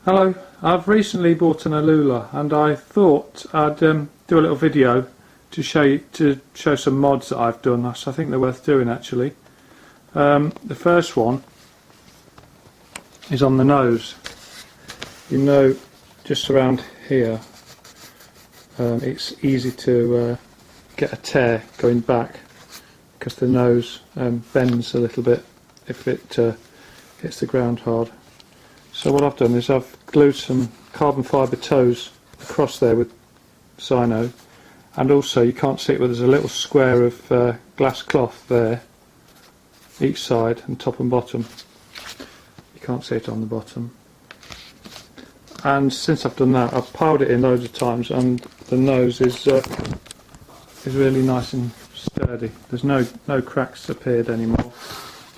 Hello, I've recently bought an Alula and I thought I'd do a little video to show some mods that I've done. So I think they're worth doing actually. The first one is on the nose. You know, just around here it's easy to get a tear going back because the nose bends a little bit if it hits the ground hard. So what I've done is I've glued some carbon fibre toes across there with Sino, and also you can't see it, but there's a little square of glass cloth there each side and top and bottom. You can't see it on the bottom. And since I've done that, I've piled it in loads of times, and the nose is really nice and sturdy. There's no cracks appeared anymore,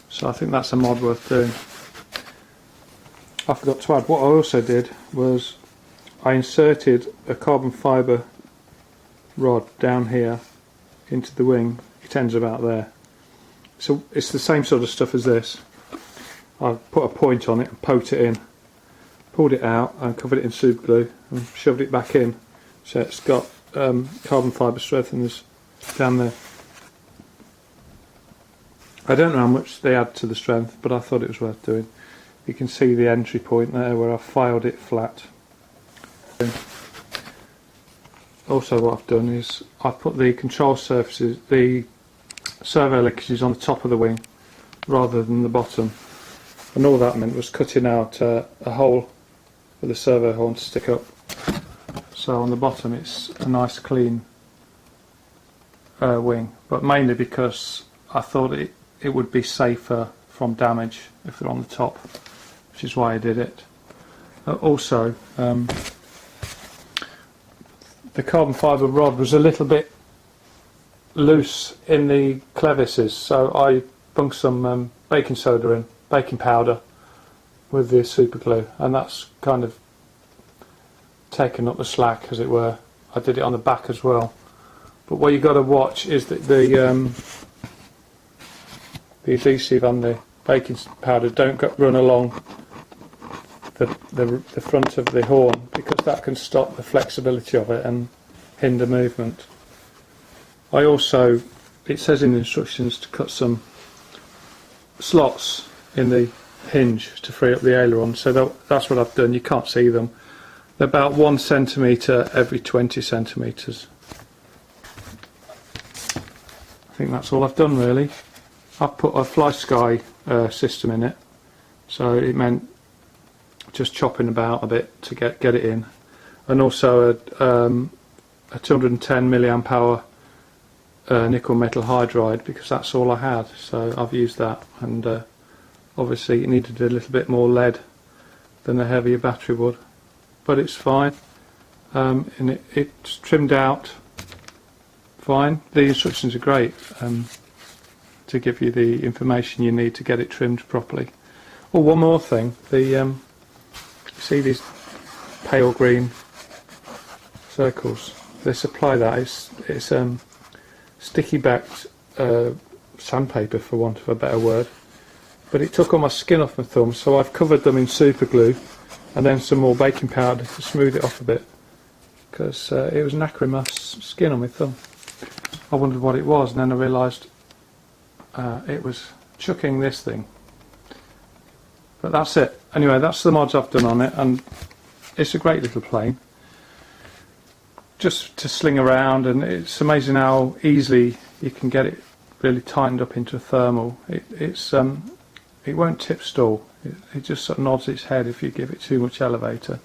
so I think that's a mod worth doing. I forgot to add, what I also did was I inserted a carbon fibre rod down here into the wing. It ends about there. So it's the same sort of stuff as this. I put a point on it and poked it in, pulled it out and covered it in super glue and shoved it back in. So it's got carbon fibre strengtheners down there. I don't know how much they add to the strength, but I thought it was worth doing. You can see the entry point there where I've filed it flat. Also what I've done is I've put the control surfaces, the servo linkages on the top of the wing rather than the bottom, and all that meant was cutting out a hole for the servo horn to stick up. So on the bottom it's a nice clean wing, but mainly because I thought it would be safer from damage if they're on the top, which is why I did it. Also, the carbon fibre rod was a little bit loose in the clevises, so I bunked some baking soda in, baking powder, with the super glue, and that's kind of taken up the slack, as it were. I did it on the back as well. But what you've got to watch is that the adhesive on the baking powder don't run along the front of the horn, because that can stop the flexibility of it and hinder movement. I also, it says in the instructions to cut some slots in the hinge to free up the aileron, so that's what I've done. You can't see them. They're about 1 centimetre every 20 centimetres. I think that's all I've done really. I've put a fly sky system in it, so it meant just chopping about a bit to get it in, and also a 210 milliamp hour nickel metal hydride, because that's all I had, so I've used that. And obviously it needed a little bit more lead than a heavier battery would, but it's fine, and it's trimmed out fine. The instructions are great to give you the information you need to get it trimmed properly. Oh, one more thing, you see these pale green circles? They supply that. It's sticky backed sandpaper, for want of a better word, but it took all my skin off my thumb, so I've covered them in super glue and then some more baking powder to smooth it off a bit, because it was knackering my skin on my thumb. I wondered what it was, and then I realised it was chucking this thing. But that's it. Anyway, that's the mods I've done on it, and it's a great little plane just to sling around, and it's amazing how easily you can get it really tightened up into a thermal. It won't tip stall. It just sort of nods its head if you give it too much elevator.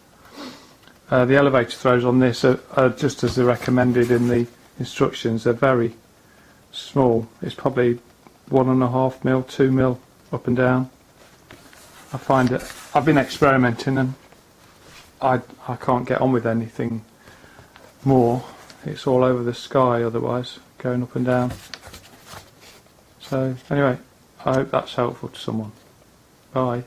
The elevator throws on this are just as they're recommended in the instructions. They're very small. It's probably 1.5 mil, 2 mil up and down. I find it, I've been experimenting and I can't get on with anything more. It's all over the sky otherwise, going up and down. So anyway, I hope that's helpful to someone. Bye.